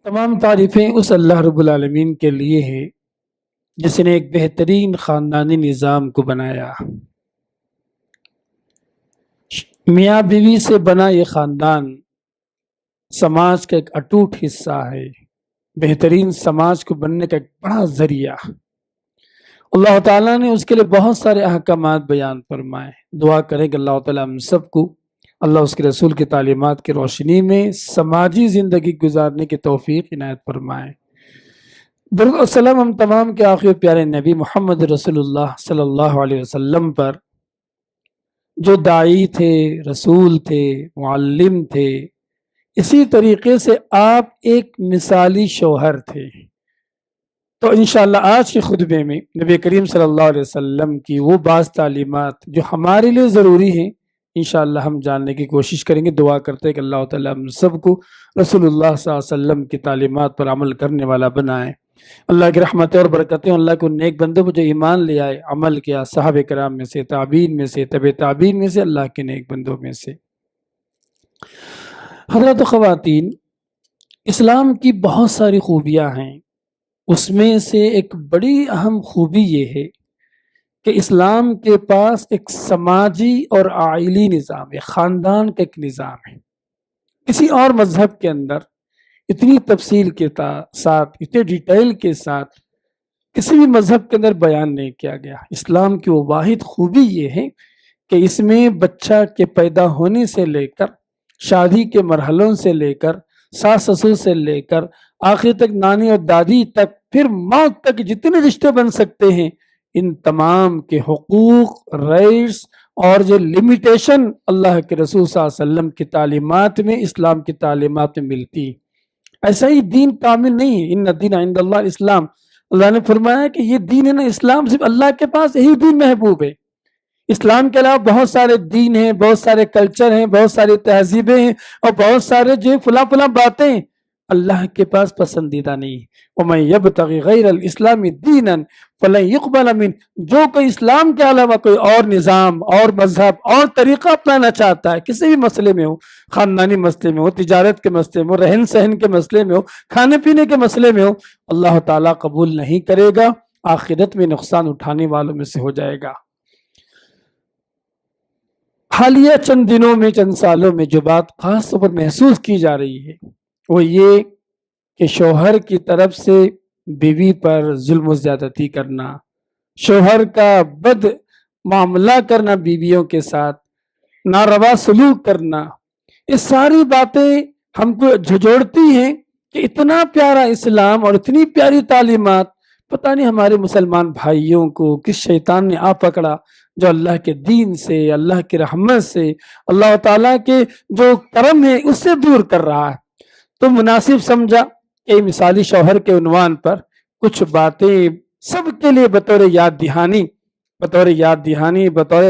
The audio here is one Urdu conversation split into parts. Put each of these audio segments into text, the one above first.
تمام تعریفیں اس اللہ رب العالمین کے لیے ہے جس نے ایک بہترین خاندانی نظام کو بنایا۔ میاں بیوی سے بنا یہ خاندان سماج کا ایک اٹوٹ حصہ ہے، بہترین سماج کو بننے کا ایک بڑا ذریعہ۔ اللہ تعالیٰ نے اس کے لیے بہت سارے احکامات بیان فرمائے۔ دعا کریں کہ اللہ تعالیٰ ہم سب کو اللہ اس کے رسول کی تعلیمات کی روشنی میں سماجی زندگی گزارنے کی توفیق عنایت فرمائے۔ درود و سلام ہم تمام کے آخری پیارے نبی محمد رسول اللہ صلی اللہ علیہ وسلم پر، جو داعی تھے، رسول تھے، معلم تھے۔ اسی طریقے سے آپ ایک مثالی شوہر تھے۔ تو انشاءاللہ آج کے خطبے میں نبی کریم صلی اللہ علیہ وسلم کی وہ بعض تعلیمات جو ہمارے لیے ضروری ہیں انشاءاللہ ہم جاننے کی کوشش کریں گے۔ دعا کرتے ہیں کہ اللہ تعالیٰ ہم سب کو رسول اللہ صلی اللہ علیہ وسلم کی تعلیمات پر عمل کرنے والا بنائے۔ اللہ کی رحمتیں اور برکتیں اللہ کو نیک بندوں کو جو ایمان لے آئے، عمل کیا، صحابہ کرام میں سے، تابعین میں سے، تبع تابعین میں سے، اللہ کے نیک بندوں میں سے۔ حضرات و خواتین، اسلام کی بہت ساری خوبیاں ہیں، اس میں سے ایک بڑی اہم خوبی یہ ہے کہ اسلام کے پاس ایک سماجی اور عائلی نظام ہے، خاندان کا ایک نظام ہے۔ کسی اور مذہب کے اندر اتنی تفصیل کے ساتھ، اتنے ڈیٹیل کے ساتھ کسی بھی مذہب کے اندر بیان نہیں کیا گیا۔ اسلام کی وہ واحد خوبی یہ ہے کہ اس میں بچہ کے پیدا ہونے سے لے کر شادی کے مرحلوں سے لے کر ساس سسر سے لے کر آخر تک نانی اور دادی تک، پھر موت تک جتنے رشتے بن سکتے ہیں، ان تمام کے حقوق، رائٹس اور جو لمیٹیشن اللہ کے رسول صلی اللہ علیہ وسلم کی تعلیمات میں، اسلام کی تعلیمات میں ملتی۔ ایسا ہی دین کامل نہیں ہے۔ ان الدین عند اللہ اسلام، اللہ نے فرمایا کہ یہ دین ہے نا اسلام، صرف اللہ کے پاس یہی دین محبوب ہے۔ اسلام کے علاوہ بہت سارے دین ہیں، بہت سارے کلچر ہیں، بہت ساری تہذیبیں ہیں اور بہت سارے جو فلاں فلاں باتیں ہیں، اللہ کے پاس پسندیدہ نہیں۔ وَمَن يَبْتَغِ غَيْرَ الْإِسْلَامِ دِينًا فَلَن يُقْبَلَ مِنْهُ، جو کوئی اسلام کے علاوہ کوئی اور نظام اور مذہب اور طریقہ اپنانا چاہتا ہے، کسی بھی مسئلے میں ہو، خاندانی مسئلے میں ہو، تجارت کے مسئلے میں ہو، رہن سہن کے مسئلے میں ہو، کھانے پینے کے مسئلے میں ہو، اللہ تعالیٰ قبول نہیں کرے گا، آخرت میں نقصان اٹھانے والوں میں سے ہو جائے گا۔ حالیہ چند دنوں میں، چند سالوں میں جو بات خاص طور پر محسوس کی جا رہی ہے وہ یہ کہ شوہر کی طرف سے بیوی پر ظلم و زیادتی کرنا، شوہر کا بد معاملہ کرنا، بیویوں کے ساتھ ناروا سلوک کرنا، یہ ساری باتیں ہم کو جھنجھوڑتی ہیں کہ اتنا پیارا اسلام اور اتنی پیاری تعلیمات، پتہ نہیں ہمارے مسلمان بھائیوں کو کس شیطان نے آ پکڑا جو اللہ کے دین سے، اللہ کی رحمت سے، اللہ تعالیٰ کے جو کرم ہے اس سے دور کر رہا ہے۔ تو مناسب سمجھا کہ مثالی شوہر کے عنوان پر کچھ باتیں سب کے لیے بطور یاد دہانی، بطور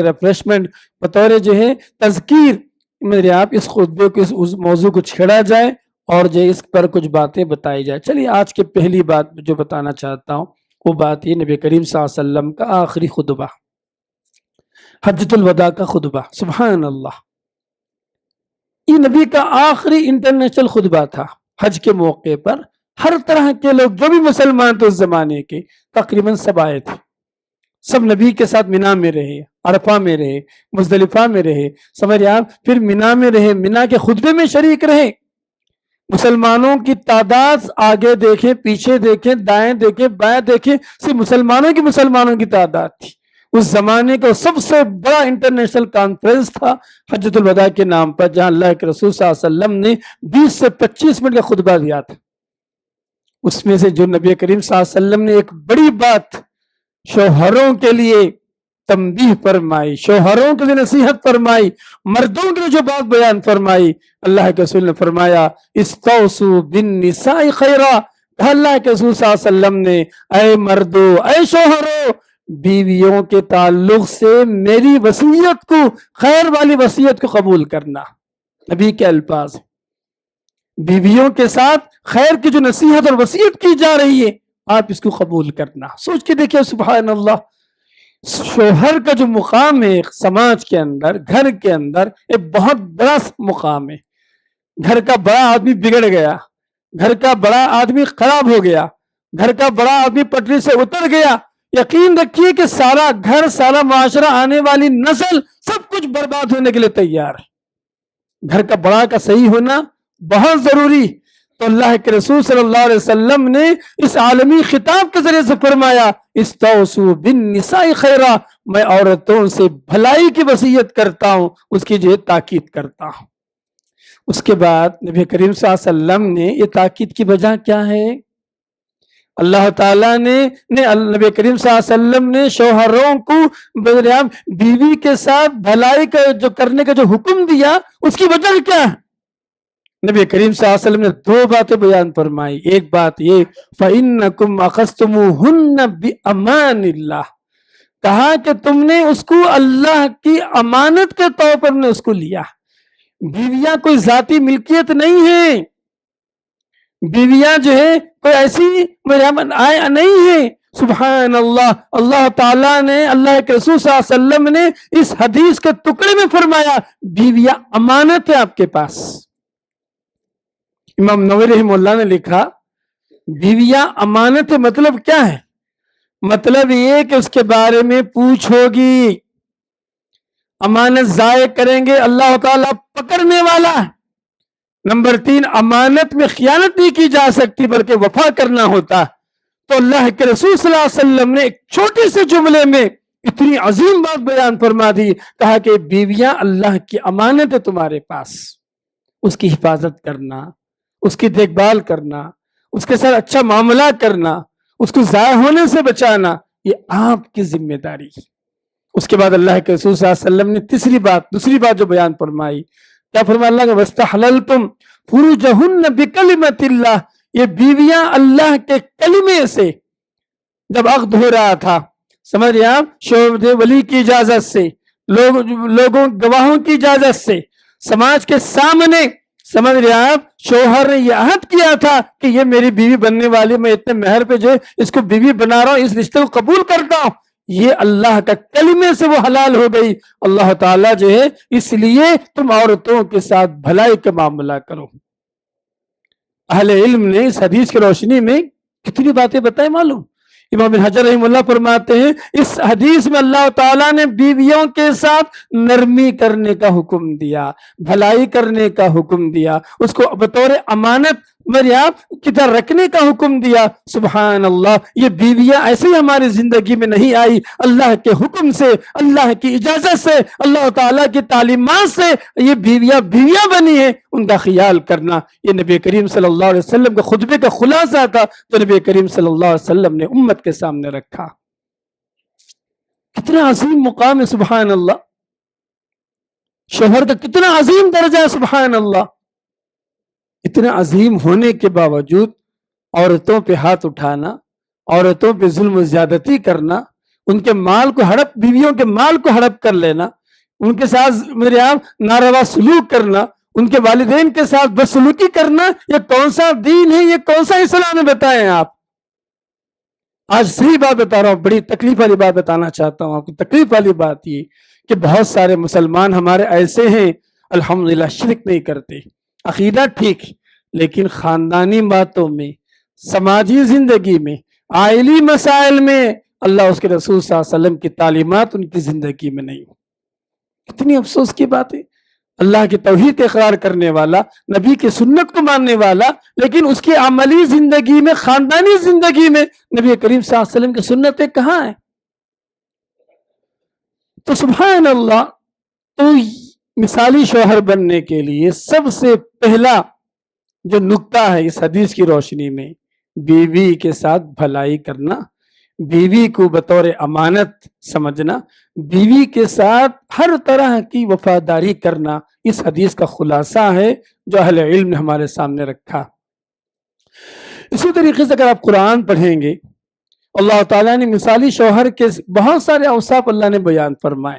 ریفریشمنٹ، بطور جو ہے تذکیر، میرے آپ اس خطبے کو، اس موضوع کو چھیڑا جائے اور جو اس پر کچھ باتیں بتائی جائے۔ چلیے آج کی پہلی بات جو بتانا چاہتا ہوں وہ بات یہ نبی کریم صلی اللہ علیہ وسلم کا آخری خطبہ، حجۃ الوداع کا خطبہ۔ سبحان اللہ، یہ نبی کا آخری انٹرنیشنل خطبہ تھا۔ حج کے موقع پر ہر طرح کے لوگ جو بھی مسلمان تھے اس زمانے کے تقریباً سب آئے تھے، سب نبی کے ساتھ مینا میں رہے، عرفہ میں رہے، مزدلفہ میں رہے، سمجھ آپ، پھر مینا میں رہے، مینا کے خطبے میں شریک رہے۔ مسلمانوں کی تعداد آگے دیکھیں، پیچھے دیکھیں، دائیں دیکھیں، بائیں دیکھیں، صرف مسلمانوں کی تعداد تھی۔ اس زمانے کا سب سے بڑا انٹرنیشنل کانفرنس تھا حجۃ الوداع کے نام پر، جہاں اللہ کے رسول صلی اللہ علیہ وسلم نے 20 سے 25 منٹ کا خطبہ دیا تھا۔ اس میں سے جو نبی کریم صلی اللہ علیہ وسلم نے ایک بڑی بات شوہروں کے لیے تنبیہ فرمائی، شوہروں کے لیے نصیحت فرمائی، مردوں کے لیے جو بات بیان فرمائی، اللہ کے رسول نے فرمایا استوصوا بالنساء خیرا، اللہ کے رسول صلی اللہ علیہ وسلم نے اے مردو، اے شوہروں، بیویوں کے تعلق سے میری وصیت کو، خیر والی وصیت کو قبول کرنا۔ نبی کے الفاظ، بیویوں کے ساتھ خیر کی جو نصیحت اور وصیت کی جا رہی ہے آپ اس کو قبول کرنا۔ سوچ کے دیکھیں سبحان اللہ، شوہر کا جو مقام ہے سماج کے اندر، گھر کے اندر، ایک بہت بڑا مقام ہے۔ گھر کا بڑا آدمی بگڑ گیا، گھر کا بڑا آدمی خراب ہو گیا، گھر کا بڑا آدمی پٹری سے اتر گیا، یقین رکھیے کہ سارا گھر، سارا معاشرہ، آنے والی نسل سب کچھ برباد ہونے کے لیے تیار ہے۔ گھر کا بڑا کا صحیح ہونا بہت ضروری۔ تو اللہ کے رسول صلی اللہ علیہ وسلم نے اس عالمی خطاب کے ذریعے سے فرمایا استوصوا بالنساء خیرا، میں عورتوں سے بھلائی کی وصیت کرتا ہوں، اس کی جو تاکید کرتا ہوں۔ اس کے بعد نبی کریم صلی اللہ علیہ وسلم نے یہ تاکید کی وجہ کیا ہے؟ اللہ تعالیٰ نے نبی کریم صلی اللہ علیہ وسلم نے شوہروں کو بیوی کے ساتھ بھلائی کا جو کرنے کا جو حکم دیا، اس کی وجہ کیا ہے؟ نبی کریم صلی اللہ علیہ وسلم نے دو باتیں بیان فرمائی۔ ایک بات یہ فَإِنَّكُمْ أَخَذْتُمُوهُنَّ بِأَمَانِ اللَّهِ، کہا کہ تم نے اس کو اللہ کی امانت کے طور پر نے اس کو لیا۔ بیویاں کوئی ذاتی ملکیت نہیں ہے، بیویاں جو ہے کوئی ایسی نہیں ہے۔ سبحان اللہ، اللہ تعالیٰ نے، اللہ کے رسول صلی اللہ علیہ وسلم نے اس حدیث کے ٹکڑے میں فرمایا بیویاں امانت ہے آپ کے پاس۔ امام نووی رحمہ اللہ نے لکھا بیویاں امانت ہے، مطلب کیا ہے؟ مطلب یہ کہ اس کے بارے میں پوچھ ہوگی، امانت ضائع کریں گے اللہ تعالیٰ پکڑنے والا ہے۔ نمبر 3، امانت میں خیانت نہیں کی جا سکتی بلکہ وفا کرنا ہوتا۔ تو اللہ کے رسول صلی اللہ علیہ وسلم نے ایک چھوٹے سے جملے میں اتنی عظیم بات بیان فرما دی، کہا کہ بیویاں اللہ کی امانت ہے تمہارے پاس، اس کی حفاظت کرنا، اس کی دیکھ بھال کرنا، اس کے ساتھ اچھا معاملہ کرنا، اس کو ضائع ہونے سے بچانا، یہ آپ کی ذمہ داری ہے۔ اس کے بعد اللہ کے رسول صلی اللہ علیہ وسلم نے دوسری بات جو بیان فرمائی، کیا فرمایا اللہ کا وَاسْتَحْلَلْتُمْ فُرُوجَهُنَّ بِكَلِمَةِ اللَّهِ، یہ بیویاں اللہ کے کلمے سے جب عقد ہو رہا تھا، سمجھ رہے آپ، شوہر ولی کی اجازت سے، لوگوں گواہوں کی اجازت سے، سماج کے سامنے، سمجھ رہے آپ، شوہر نے یہ عہد کیا تھا کہ یہ میری بیوی بننے والی، میں اتنے مہر پہ جو اس کو بیوی بنا رہا ہوں، اس رشتے کو قبول کرتا ہوں، یہ اللہ کا کلمے سے وہ حلال ہو گئی۔ اللہ تعالیٰ جو ہے اس لیے تم عورتوں کے ساتھ بھلائی کا معاملہ کرو۔ اہل علم نے اس حدیث کی روشنی میں کتنی باتیں بتائیں معلوم؟ امام بن حجر رحمہ اللہ فرماتے ہیں اس حدیث میں اللہ تعالیٰ نے بیویوں کے ساتھ نرمی کرنے کا حکم دیا، بھلائی کرنے کا حکم دیا، اس کو بطور امانت کی طرح رکھنے کا حکم دیا۔ سبحان اللہ، یہ بیویاں ایسے ہی ہماری زندگی میں نہیں آئی، اللہ کے حکم سے، اللہ کی اجازت سے، اللہ تعالیٰ کی تعلیمات سے یہ بیویاں بنی ہیں۔ ان کا خیال کرنا یہ نبی کریم صلی اللہ علیہ وسلم کے خطبے کا خلاصہ تھا، تو نبی کریم صلی اللہ علیہ وسلم نے امت کے سامنے رکھا۔ کتنا عظیم مقام ہے، سبحان اللہ، شوہر کا کتنا عظیم درجہ ہے، سبحان اللہ۔ اتنا عظیم ہونے کے باوجود عورتوں پہ ہاتھ اٹھانا، عورتوں پہ ظلم و زیادتی کرنا، ان کے مال کو ہڑپ، بیویوں کے مال کو ہڑپ کر لینا، ان کے ساتھ میرے آپ ناروا سلوک کرنا، ان کے والدین کے ساتھ بدسلوکی کرنا، یہ کون سا دین ہے، یہ کون سا اسلام ہے؟ بتائیں آپ۔ آج صحیح بات بتا رہا ہوں، بڑی تکلیف والی بات بتانا چاہتا ہوں آپ کو۔ تکلیف والی بات یہ کہ بہت سارے مسلمان ہمارے ایسے ہیں الحمدللہ شرک نہیں کرتے، عقیدہ ٹھیک، لیکن خاندانی باتوں میں، سماجی زندگی میں، عائلی مسائل میں اللہ اس کے رسول صلی اللہ علیہ وسلم کی تعلیمات ان کی زندگی میں نہیں۔ کتنی افسوس کی بات ہے، اللہ کی توحید کا اقرار کرنے والا، نبی کی سنت کو ماننے والا، لیکن اس کی عملی زندگی میں، خاندانی زندگی میں نبی کریم صلی اللہ علیہ وسلم کی سنتیں کہاں ہیں؟ تو سبحان اللہ، تو مثالی شوہر بننے کے لیے سب سے پہلا جو نقطہ ہے اس حدیث کی روشنی میں، بیوی کے ساتھ بھلائی کرنا، بیوی کو بطور امانت سمجھنا، بیوی کے ساتھ ہر طرح کی وفاداری کرنا، اس حدیث کا خلاصہ ہے جو اہل علم نے ہمارے سامنے رکھا۔ اسی طریقے سے اگر آپ قرآن پڑھیں گے، اللہ تعالیٰ نے مثالی شوہر کے بہت سارے اوصاف اللہ نے بیان فرمائے۔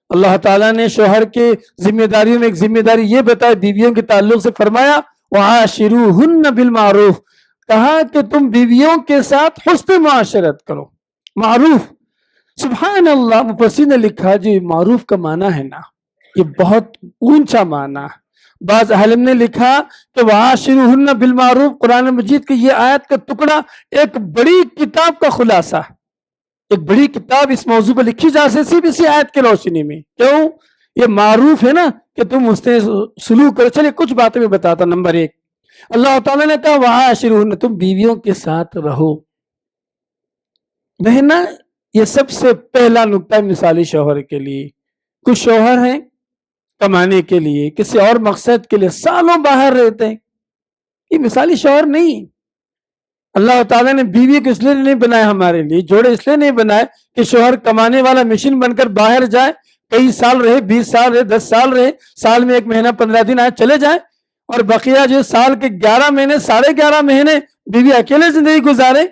اللہ تعالیٰ نے شوہر کے ذمہ داریوں میں ایک ذمہ داری یہ بتایا، بیویوں کے تعلق سے فرمایا وَعَاشِرُوهُنَّ بِالْمَعْرُوفِ، کہا کہ تم بیویوں کے ساتھ حسن معاشرت کرو، معروف۔ سبحان اللہ، مفسرین نے لکھا جو معروف کا معنی ہے نا، یہ بہت اونچا معنی ہے۔ بعض اہل علم نے لکھا کہ وعاشروہن بالمعروف قرآن مجید کی یہ آیت کا ٹکڑا ایک بڑی کتاب کا خلاصہ ہے، ایک بڑی کتاب اس موضوع پر لکھی جا سکتی صرف اسی آیت کی روشنی میں۔ کیوں؟ یہ معروف ہے نا کہ تم اس سے سلوک کرو۔ چلے کچھ باتیں میں بتاتا۔ نمبر ایک، اللہ تعالیٰ نے کہا وعاشروہن، تم بیویوں کے ساتھ رہو۔ بہنا یہ سب سے پہلا نقطہ ہے مثالی شوہر کے لیے۔ کچھ شوہر ہیں کمانے کے لیے، کسی اور مقصد کے لیے سالوں باہر رہتے ہیں، یہ مثالی شوہر نہیں۔ اللہ تعالیٰ نے بیوی کو اس لیے نہیں بنایا، ہمارے لیے جوڑے اس لیے نہیں بنائے کہ شوہر کمانے والا مشین بن کر باہر جائے، کئی سال رہے، 20 سال رہے، 10 سال رہے، سال میں 1 مہینہ 15 دن آئے چلے جائے، اور بقیہ جو سال کے 11 مہینے 11.5 مہینے بیوی اکیلے زندگی گزارے۔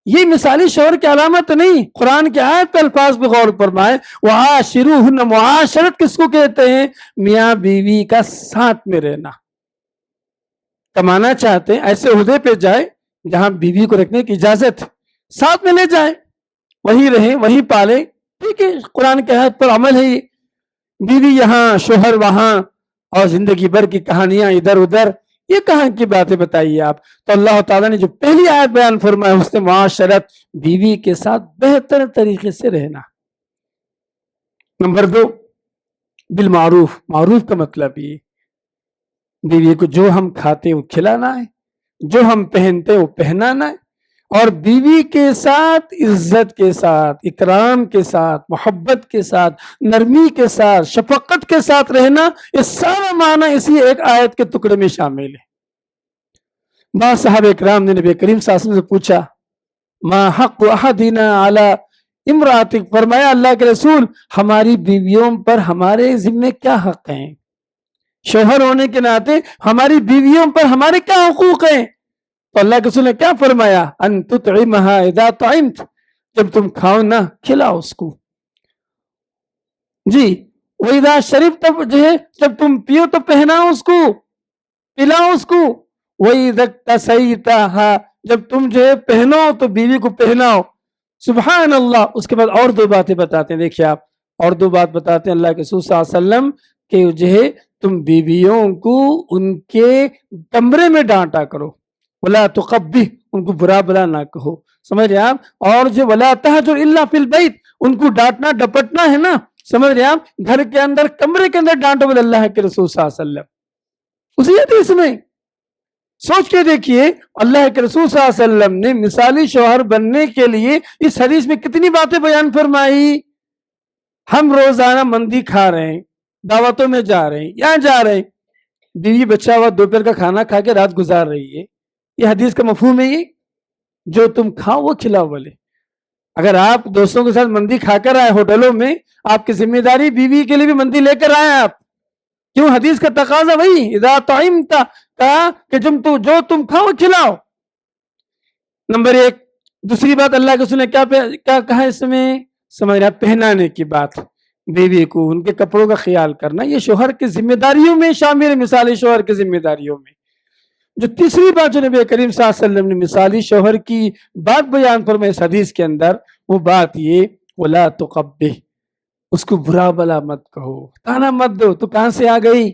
یہ مثالی شوہر کی علامت نہیں۔ قرآن کی آیت پہ الفاظ پہ غور فرمائے، وعاشروہن، معاشرت کس کو کہتے ہیں؟ میاں بیوی کا ساتھ میں رہنا۔ کمانا چاہتے ہیں ایسے عہدے پہ جائے جہاں بیوی کو رکھنے کی اجازت، ساتھ میں لے جائیں، وہی رہیں، وہی پالے، ٹھیک ہے، قرآن کی آیت پر عمل ہے۔ یہ بیوی یہاں شوہر وہاں اور زندگی بھر کی کہانیاں ادھر ادھر، یہ کہاں کی باتیں بتائیے آپ؟ تو اللہ تعالیٰ نے جو پہلی آیت بیان فرمایا اس نے معاشرت، بیوی کے ساتھ بہتر طریقے سے رہنا۔ نمبر 2، بالمعروف۔ معروف کا مطلب یہ بیوی کو جو ہم کھاتے وہ کھلانا ہے، جو ہم پہنتے وہ پہنانا ہے، اور بیوی کے ساتھ عزت کے ساتھ، اکرام کے ساتھ، محبت کے ساتھ، نرمی کے ساتھ، شفقت کے ساتھ رہنا، یہ سارا معنی اسی ایک آیت کے ٹکڑے میں شامل ہے۔ بعض صحابہ اکرام نے نبی کریم صلی اللہ علیہ وسلم سے پوچھا ما حق احدنا علی امراتک، فرمایا اللہ کے رسول ہماری بیویوں پر ہمارے ذمہ کیا حق ہیں؟ شوہر ہونے کے ناطے ہماری بیویوں پر ہمارے کیا حقوق ہیں؟ تو اللہ کے رسول نے کیا فرمایا؟ ان تطعمها اذا طعمت، جب تم کھاؤ نا کھلاؤ اس کو، جی، واذا شربت، جو ہے جب تم پیو تو پہناؤ اس کو، پلاؤ اس کو، واذا اکتسیتها، جب تم جو ہے پہنو تو بیوی کو پہناؤ۔ سبحان اللہ۔ اس کے بعد اور 2 باتیں بتاتے ہیں، دیکھیے آپ، اور 2 بات بتاتے ہیں اللہ کے رسول صلی اللہ علیہ وسلم کہ جو ہے تم بیویوں کو ان کے کمرے میں ڈانٹا کرو، ولا تقبح، ان کو برا بلا نہ کہو، سمجھ رہے آپ؟ اور جو ولا تہجر الا فی البیت، ان کو ڈانٹنا ڈپٹنا ہے نا، سمجھ رہے آپ؟ گھر کے اندر کمرے کے اندر ڈانٹو، بولے اللہ کے رسول صلی اللہ علیہ وسلم۔ اسی حدیث میں سوچ کے دیکھیے اللہ کے رسول صلی اللہ علیہ وسلم نے مثالی شوہر بننے کے لیے اس حدیث میں کتنی باتیں بیان فرمائی۔ ہم روزانہ مندی کھا رہے ہیں، دعوتوں میں جا رہے ہیں، یہاں جا رہے ہیں، بیوی بچہ ہوا دوپہر کا کھانا کھا کے رات گزار رہی ہے، یہ حدیث کا مفہوم ہے، یہ جو تم کھاؤ وہ کھلاؤ بولے۔ اگر آپ دوستوں کے ساتھ مندی کھا کر آئے ہوٹلوں میں، آپ کی ذمہ داری بیوی کے لیے بھی مندی لے کر آئے آپ، کیوں؟ حدیث کا تقاضا وہی، اذا طعمت، کہا کہ جو تم کھاؤ کھلاؤ۔ نمبر 1۔ دوسری بات اللہ کے رسول نے کیا کہا اس میں؟ سمجھ رہا، پہنانے کی بات، بیوی کو ان کے کپڑوں کا خیال کرنا، یہ شوہر کی ذمہ داریوں میں شامل ہے، مثالی شوہر کی ذمہ داریوں میں۔ جو تیسری بات جو نبی کریم صلی اللہ علیہ وسلم نے مثالی شوہر کی بات بیان فرمائی اس حدیث کے اندر، وہ بات یہ ولا تقبح، اس کو برا بلا مت کہو، تانا مت دو، تو کہاں سے آ گئی،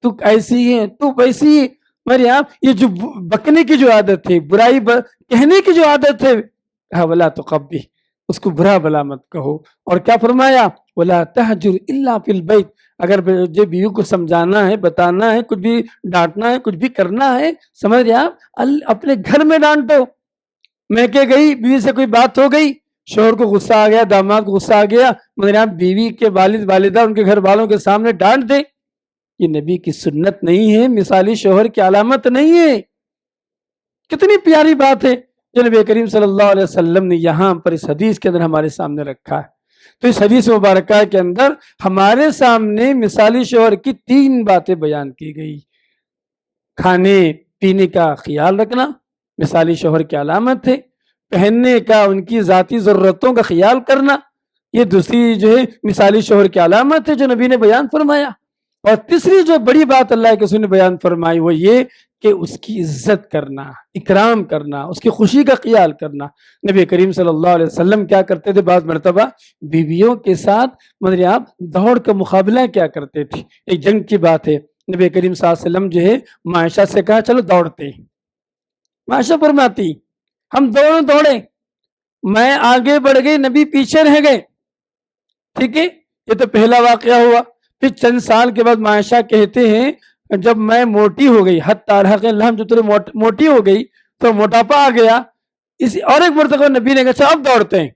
تو ایسی ہے، تو ویسی ہے، میرے آپ یہ جو بکنے کی جو عادت ہے، برائی کہنے کی جو عادت ہے، کہا ولا تقبح، اس کو برا بلا مت کہو۔ اور کیا فرمایا؟ ولا تہجر الا فی البیت، اگر جو بیوی کو سمجھانا ہے، بتانا ہے، کچھ بھی ڈانٹنا ہے، کچھ بھی کرنا ہے، سمجھ رہے آپ، اپنے گھر میں ڈانٹو۔ میں کہ گئی بیوی سے کوئی بات ہو گئی، شوہر کو غصہ آ گیا، داماد کو غصہ آ گیا، مگر آپ بیوی کے والد والدہ ان کے گھر والوں کے سامنے ڈانٹ دیں، یہ نبی کی سنت نہیں ہے، مثالی شوہر کی علامت نہیں ہے۔ کتنی پیاری بات ہے جو نبی کریم صلی اللہ علیہ وسلم نے یہاں پر اس حدیث کے اندر ہمارے سامنے رکھا ہے۔ تو اس حدیث مبارکہ کے اندر ہمارے سامنے مثالی شوہر کی 3 باتیں بیان کی گئی۔ کھانے پینے کا خیال رکھنا مثالی شوہر کی علامت ہے، پہننے کا، ان کی ذاتی ضرورتوں کا خیال کرنا، یہ دوسری جو ہے مثالی شوہر کی علامت ہے جو نبی نے بیان فرمایا۔ اور تیسری جو بڑی بات اللہ کے رسول نے بیان فرمائی وہ یہ کہ اس کی عزت کرنا، اکرام کرنا، اس کی خوشی کا خیال کرنا۔ نبی کریم صلی اللہ علیہ وسلم کیا کرتے تھے؟ بعض مرتبہ بیویوں کے ساتھ مطلب آپ دوڑ کا مقابلہ کیا کرتے تھے۔ ایک جنگ کی بات ہے، نبی کریم صلی اللہ علیہ وسلم جو ہے معائشہ سے کہا چلو دوڑتے ہیں. معائشہ فرماتی ہم دونوں دوڑے, میں آگے بڑھ گئی, نبی پیچھے رہ گئے. ٹھیک ہے, یہ تو پہلا واقعہ ہوا. پھر چند سال کے بعد معائشہ کہتے ہیں جب میں موٹی ہو گئی, حتی رحق اللہ, جو تیرے موٹی ہو گئی تو موٹاپا آ گیا. اسی اور ایک مرتبہ نبی نے کہا اب دوڑتے ہیں.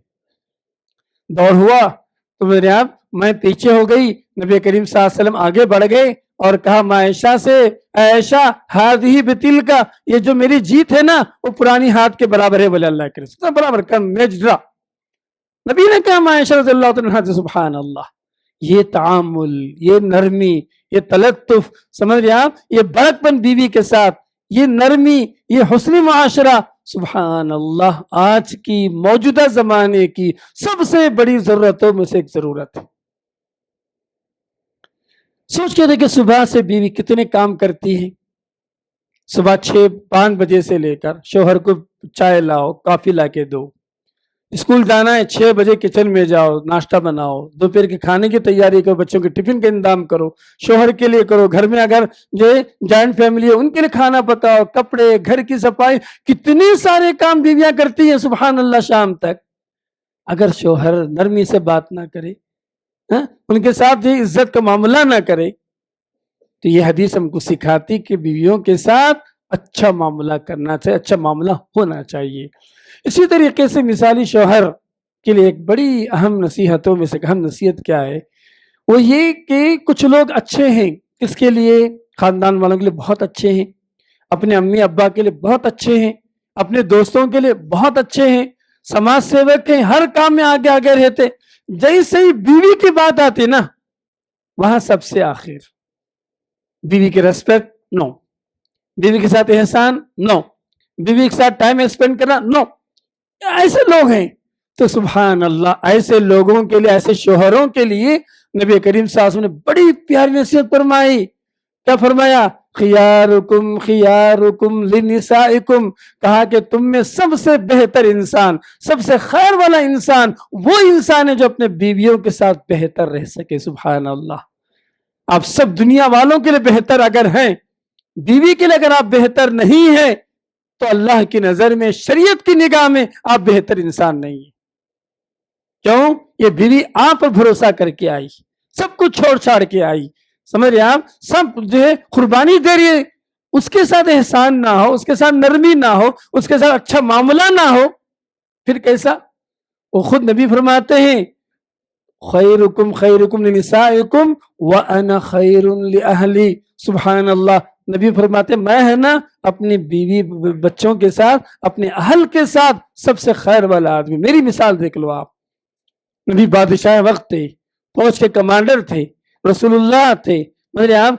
دوڑ ہوا تو میرے آپ میں پیچھے ہو گئی, نبی کریم صلی اللہ علیہ وسلم آگے بڑھ گئے اور کہا معائشہ سے, عائشہ ہاتھی بتل کا, یہ جو میری جیت ہے نا وہ پرانی ہاتھ کے برابر ہے. بولے اللہ کے رسول برابر کم میجرا. نبی نے کہا معائشہ رضی اللہ عنہا سبحان اللہ, یہ تعامل, یہ نرمی, یہ تلطف, سمجھ رہے آپ, یہ بڑکپن بیوی کے ساتھ, یہ نرمی, یہ حسن معاشرہ, سبحان اللہ آج کی موجودہ زمانے کی سب سے بڑی ضرورتوں میں سے ایک ضرورت ہے. سوچ کے دیکھیں صبح سے بیوی کتنے کام کرتی ہے. صبح 5 بجے سے لے کر شوہر کو چائے لاؤ, کافی لا کے دو, اسکول جانا ہے 6 بجے کچن میں جاؤ, ناشتہ بناؤ, دوپہر کے کھانے کی تیاری کرو, بچوں کے ٹفن کا انتظام کرو, شوہر کے لیے کرو, گھر میں اگر جو جوائنٹ فیملی ہے ان کے لیے کھانا پکاؤ, کپڑے, گھر کی صفائی, کتنے سارے کام بیویاں کرتی ہیں سبحان اللہ. شام تک اگر شوہر نرمی سے بات نہ کرے, ان کے ساتھ یہ عزت کا معاملہ نہ کرے, تو یہ حدیث ہم کو سکھاتی کہ بیویوں کے ساتھ اچھا معاملہ کرنا چاہیے, اچھا معاملہ ہونا چاہیے. اسی طریقے سے مثالی شوہر کے لیے ایک بڑی اہم نصیحتوں میں سے اہم نصیحت کیا ہے, وہ یہ کہ کچھ لوگ اچھے ہیں, اس کے لیے خاندان والوں کے لیے بہت اچھے ہیں, اپنے امی ابا کے لیے بہت اچھے ہیں, اپنے دوستوں کے لیے بہت اچھے ہیں, سماج سیوک ہیں, ہر کام میں آگے آگے رہتے. جیسے ہی بیوی کی بات آتی نا وہاں سب سے آخر. بیوی کی ریسپیکٹ نو, بیوی کے ساتھ احسان نو, بیوی کے ساتھ ٹائم اسپینڈ کرنا نو. ایسے لوگ ہیں. تو سبحان اللہ ایسے لوگوں کے لیے, ایسے شوہروں کے لیے نبی کریم صلی اللہ علیہ وسلم نے بڑی پیاری نصیحت فرمائی. کیا فرمایا؟ خیارکم خیارکم لنسائکم, کہا کہ تم میں سب سے بہتر انسان, سب سے خیر والا انسان وہ انسان ہے جو اپنے بیویوں کے ساتھ بہتر رہ سکے. سبحان اللہ. آپ سب دنیا والوں کے لیے بہتر اگر ہیں, بیوی کے لیے اگر آپ بہتر نہیں ہیں تو اللہ کی نظر میں, شریعت کی نگاہ میں آپ بہتر انسان نہیں ہیں. کیوں؟ یہ بیوی آپ پر بھروسہ کر کے آئی, سب کچھ چھوڑ چھاڑ کے آئی, سمجھ رہے آپ, سب جو ہے قربانی دے رہی ہے, اس کے ساتھ احسان نہ ہو, اس کے ساتھ نرمی نہ ہو, اس کے ساتھ اچھا معاملہ نہ ہو, پھر کیسا؟ وہ خود نبی فرماتے ہیں خیرکم خیرکم لنسائکم وانا خیر لاہلی. سبحان اللہ. نبی فرماتے میں ہے نا اپنی بیوی بچوں کے ساتھ, اپنے اہل کے ساتھ سب سے خیر والا آدمی. میری مثال دیکھ لو آپ. نبی بادشاہ وقت تھے, فوج کے کمانڈر تھے, رسول اللہ تھے, آپ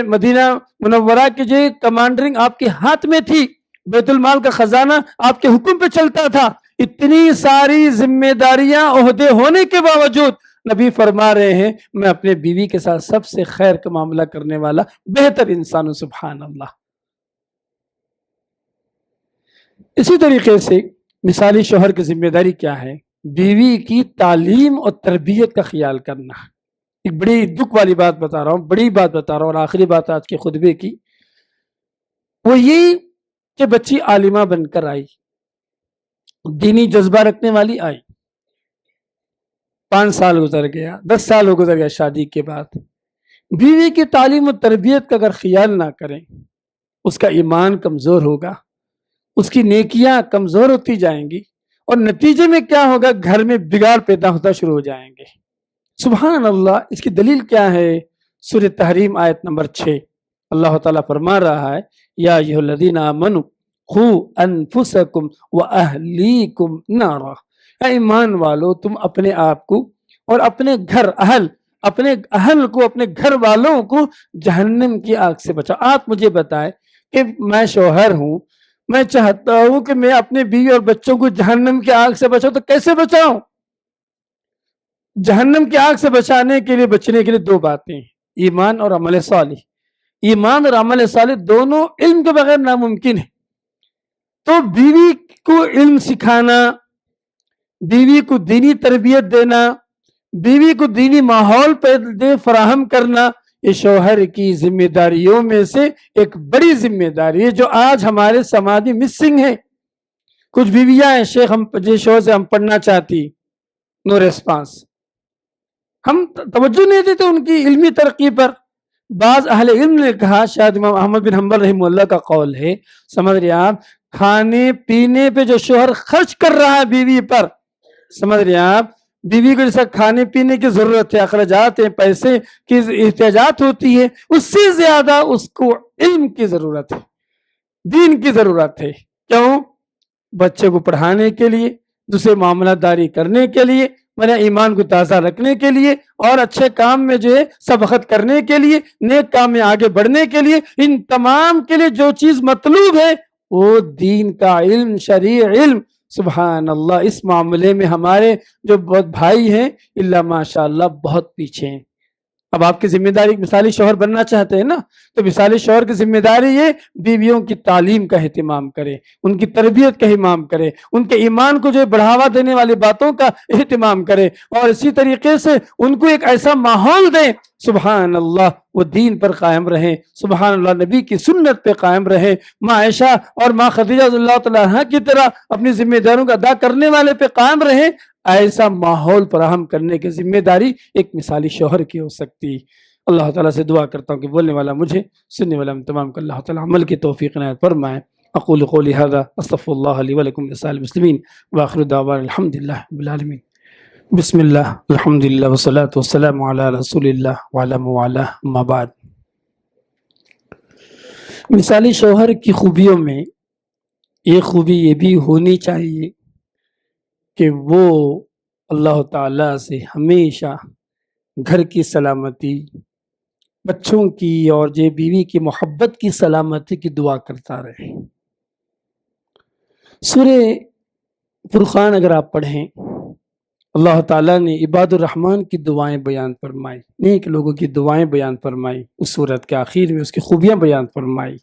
مدینہ منورہ کی جو کمانڈرنگ آپ کے ہاتھ میں تھی, بیت المال کا خزانہ آپ کے حکم پہ چلتا تھا. اتنی ساری ذمہ داریاں عہدے ہونے کے باوجود نبی فرما رہے ہیں میں اپنے بیوی کے ساتھ سب سے خیر کا معاملہ کرنے والا بہتر انسان ہوں. سبحان اللہ. اسی طریقے سے مثالی شوہر کی ذمہ داری کیا ہے؟ بیوی کی تعلیم اور تربیت کا خیال کرنا. ایک بڑی دکھ والی بات بتا رہا ہوں, بڑی بات بتا رہا ہوں, اور آخری بات آج کے خطبے کی وہ یہ کہ بچی عالمہ بن کر آئی, دینی جذبہ رکھنے والی آئی, 5 سال گزر گیا, 10 سال گزر گیا شادی کے بعد, بیوی کی تعلیم و تربیت کا اگر خیال نہ کریں اس کا ایمان کمزور ہوگا, اس کی نیکیاں کمزور ہوتی جائیں گی, اور نتیجے میں کیا ہوگا؟ گھر میں بگاڑ پیدا ہوتا شروع ہو جائیں گے. سبحان اللہ. اس کی دلیل کیا ہے؟ سورہ تحریم آیت نمبر 6 اللہ تعالیٰ فرما رہا ہے یا ایھا الذین آمنوا قوا انفسکم واہلیکم نارا. اے ایمان والو تم اپنے آپ کو اور اپنے گھر اپنے اہل کو, اپنے گھر والوں کو جہنم کی آگ سے بچاؤ. آپ مجھے بتائیں کہ میں شوہر ہوں, میں چاہتا ہوں کہ میں اپنے بیوی اور بچوں کو جہنم کی آگ سے بچاؤں, تو کیسے بچاؤں؟ جہنم کی آگ سے بچانے کے لیے, بچنے کے لیے 2 باتیں, ایمان اور عمل صالح. ایمان اور عمل صالح دونوں علم کے بغیر ناممکن ہے. تو بیوی کو علم سکھانا, بیوی کو دینی تربیت دینا, بیوی کو دینی ماحول فراہم کرنا, یہ شوہر کی ذمہ داریوں میں سے ایک بڑی ذمہ داری ہے جو آج ہمارے سماج میں مسنگ ہے. کچھ بیویاں ہیں شیخ ہم جس شوہر سے ہم پڑھنا چاہتی، نو ریسپانس، ہم توجہ نہیں دیتے ان کی علمی ترقی پر. بعض اہل علم نے کہا، شاید امام احمد بن حنبل رحمہ اللہ کا قول ہے، سمجھ رہے آپ، کھانے پینے پہ جو شوہر خرچ کر رہا ہے بیوی پر، سمجھ رہے آپ، بیوی کو جیسا کھانے پینے کی ضرورت ہے، اخراجات ہیں، پیسے کی احتیاجات ہوتی ہے، اس سے زیادہ اس کو علم کی ضرورت ہے، دین کی ضرورت ہے. کیوں؟ بچے کو پڑھانے کے لیے، دوسرے معاملات داری کرنے کے لیے، میرے ایمان کو تازہ رکھنے کے لیے، اور اچھے کام میں جو ہے سبقت کرنے کے لیے، نیک کام میں آگے بڑھنے کے لیے، ان تمام کے لیے جو چیز مطلوب ہے وہ دین کا علم، شرعی علم. سبحان اللہ، اس معاملے میں ہمارے جو بہت بھائی ہیں اللہ ماشاء اللہ بہت پیچھے ہیں. اب آپ کی ذمہ داری مثالی شوہر بننا چاہتے ہیں نا، تو مثالی شوہر کی ذمہ داری یہ بیویوں کی تعلیم کا اہتمام کرے، ان کی تربیت کا اہتمام کرے، ان کے ایمان کو جو بڑھاوا دینے والی باتوں کا اہتمام کرے، اور اسی طریقے سے ان کو ایک ایسا ماحول دیں سبحان اللہ وہ دین پر قائم رہیں، سبحان اللہ نبی کی سنت پہ قائم رہے، ماں عائشہ اور ماں خدیجہ رضی اللہ تعالیٰ عنہا کی طرح اپنی ذمہ داریوں کا ادا کرنے والے پہ قائم رہیں. ایسا ماحول فراہم کرنے کی ذمہ داری ایک مثالی شوہر کی ہو سکتی. اللہ تعالیٰ سے دعا کرتا ہوں کہ بولنے والا مجھے، سننے والا تمام کو اللہ تعالیٰ عمل کی توفیق عنایت فرمائے. اقول قولی ھذا استغفر اللہ لی ولکم ولسائر المسلمین وآخر دعوانا الحمد للہ رب العالمین. بسم اللہ الحمد للہ والصلاة والسلام علی رسول اللہ وعلی من والاه اما بعد. مثالی شوہر کی خوبیوں میں ایک خوبی یہ بھی ہونی چاہیے کہ وہ اللہ تعالیٰ سے ہمیشہ گھر کی سلامتی، بچوں کی اور جو بیوی کی محبت کی سلامتی کی دعا کرتا رہے. سورہ فرقان اگر آپ پڑھیں، اللہ تعالیٰ نے عباد الرحمن کی دعائیں بیان فرمائی، نیک لوگوں کی دعائیں بیان فرمائی، اس سورت کے آخر میں اس کی خوبیاں بیان فرمائی.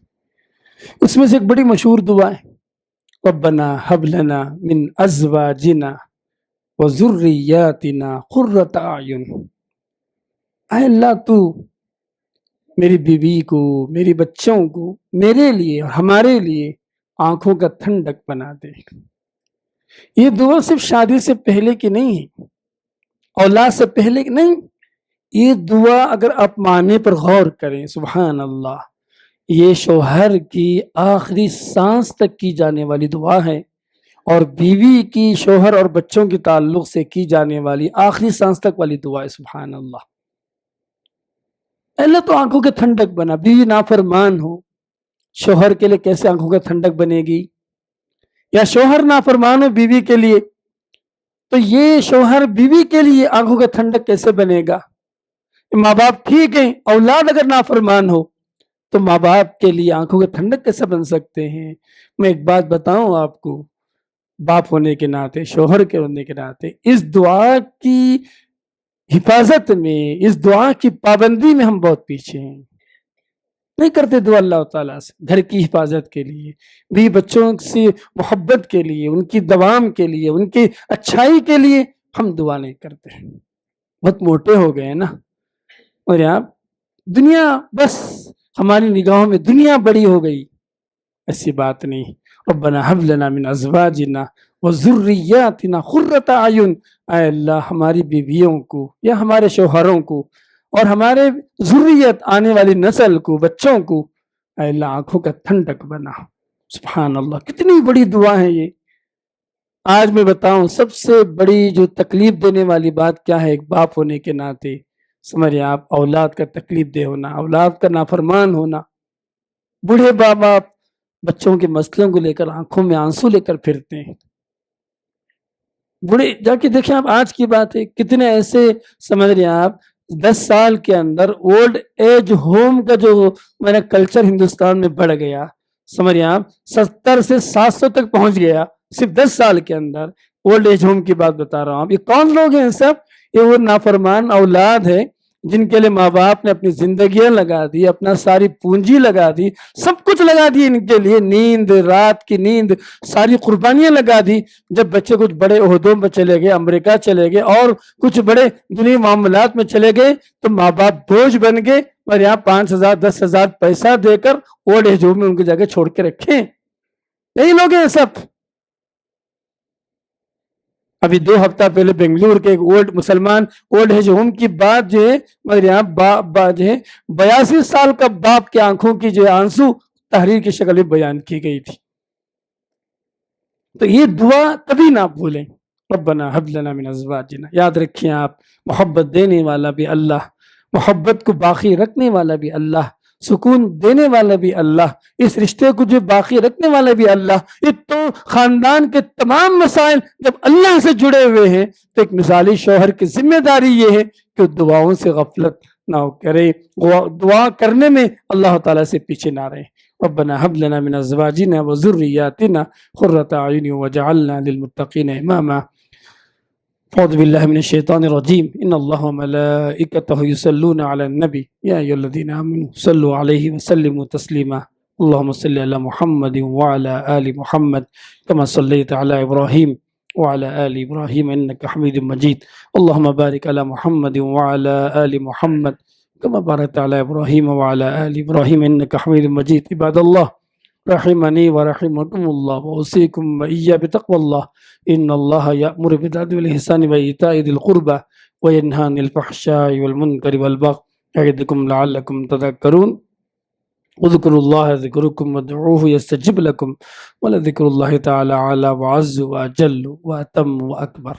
اس میں سے ایک بڑی مشہور دعا ہے، ربنا هب لنا من ازواجنا وذریاتنا قرۃ اعین. اے اللہ تو میری بیوی کو، میری بچوں کو میرے لیے اور ہمارے لیے آنکھوں کا ٹھنڈک بنا دے. یہ دعا صرف شادی سے پہلے کی نہیں ہے، اولاد سے پہلے کی نہیں. یہ دعا اگر آپ معنی پر غور کریں سبحان اللہ، یہ شوہر کی آخری سانس تک کی جانے والی دعا ہے، اور بیوی کی شوہر اور بچوں کے تعلق سے کی جانے والی آخری سانس تک والی دعا ہے. سبحان اللہ. اللہ تو آنکھوں کے ٹھنڈک بنا. بیوی نافرمان ہو، شوہر کے لیے کیسے آنکھوں کا ٹھنڈک بنے گی؟ یا شوہر نافرمان ہو بیوی کے لیے، تو یہ شوہر بیوی کے لیے آنکھوں کا ٹھنڈک کیسے بنے گا؟ ماں باپ ٹھیک ہیں، اولاد اگر نافرمان ہو تو ماں باپ کے لیے آنکھوں کے ٹھنڈک کیسے بن سکتے ہیں؟ میں ایک بات بتاؤں آپ کو، باپ ہونے کے ناطے، شوہر کے ہونے کے ناطے، اس دعا کی حفاظت میں، اس دعا کی پابندی میں ہم بہت پیچھے ہیں. نہیں کرتے دعا اللہ تعالیٰ سے گھر کی حفاظت کے لیے، بھی بچوں سے محبت کے لیے، ان کی دوام کے لیے، ان کی اچھائی کے لیے ہم دعا نہیں کرتے. بہت موٹے ہو گئے ہیں نا. اور آپ دنیا، بس ہماری نگاہوں میں دنیا بڑی ہو گئی. ایسی بات نہیں. ربنا هب لنا من ازواجنا وذریاتنا قرۃ اعین. اے اللہ ہماری بیویوں کو یا ہمارے شوہروں کو اور ہمارے ذریت آنے والی نسل کو، بچوں کو اے اللہ آنکھوں کا ٹھنڈک بنا. سبحان اللہ، کتنی بڑی دعا ہے یہ. آج میں بتاؤں سب سے بڑی جو تکلیف دینے والی بات کیا ہے ایک باپ ہونے کے ناطے؟ سمجھے آپ، اولاد کا تکلیف دہ ہونا، اولاد کا نافرمان ہونا. بوڑھے باپ بچوں کے مسئلوں کو لے کر آنکھوں میں آنسو لے کر پھرتے ہیں. بوڑھے جا کے دیکھیں آپ، آج کی بات ہے، کتنے ایسے سمجھ رہے ہیں آپ 10 سال کے اندر اولڈ ایج ہوم کا جو میرا کلچر ہندوستان میں بڑھ گیا. سمجھ رہے ہیں آپ 70 سے 700 تک پہنچ گیا صرف 10 سال کے اندر. اولڈ ایج ہوم کی بات بتا رہا ہوں آپ. یہ کون لوگ ہیں؟ سب یہ وہ نافرمان اولاد ہے جن کے لیے ماں باپ نے اپنی زندگیاں لگا دی، اپنا ساری پونجی لگا دی، سب کچھ لگا دی ان کے لیے، نیند، رات کی نیند، ساری قربانیاں لگا دی، جب بچے کچھ بڑے عہدوں میں چلے گئے، امریکہ چلے گئے اور کچھ بڑے دنیا معاملات میں چلے گئے تو ماں باپ بوجھ بن گئے، اور یہاں 5,000 10,000 پیسہ دے کر اولڈ ایج ہوم میں ان کی جگہ چھوڑ کے رکھیں. یہی لوگ ہیں سب. ابھی 2 ہفتہ پہلے بنگلور کے ایک مسلمان اولڈ ایج ہوم کی بات جو ہے، مگر یہاں جو ہے 82 سال کا باپ کی آنکھوں کی جو آنسو تحریر کی شکل میں بیان کی گئی تھی. تو یہ دعا کبھی نہ بھولیں. ربنا حب لنا من ازواجنا. یاد رکھیں آپ، محبت دینے والا بھی اللہ، محبت کو باقی رکھنے والا بھی اللہ، سکون دینے والا بھی اللہ، اس رشتے کو جو باقی رکھنے والا بھی اللہ. یہ تو خاندان کے تمام مسائل جب اللہ سے جڑے ہوئے ہیں تو ایک مثالی شوہر کی ذمہ داری یہ ہے کہ دعاؤں سے غفلت نہ کرے، دعا کرنے میں اللہ تعالیٰ سے پیچھے نہ رہے. ربنا هب لنا من ازواجنا وذرياتنا قرة اعين واجعلنا للمتقين اماما. اعوذ بالله من الشيطان الرجيم. ان الله وملائكته يصلون على النبي يا ايها الذين امنوا صلوا عليه وسلموا تسليما. اللهم صل على محمد وعلى ال محمد كما صليت على ابراهيم وعلى ال ابراهيم انك حميد مجيد. اللهم بارك على محمد وعلى ال محمد كما باركت على إبراهيم وعلى آل إبراهيم إنك حميد مجيد. عباد الله رحمني ورحمكم الله وأوصيكم وإياي بتقوى الله. إن الله يأمر بالعدل والإحسان وإيتاء ذي القربى وينهى عن الفحشاء والمنكر والبغي يعظكم لعلكم تذكرون. اذكروا الله ذكركم وادعوه يستجب لكم ولذكر الله تعالى أعلى وأعز وأجل وأتم وأكبر.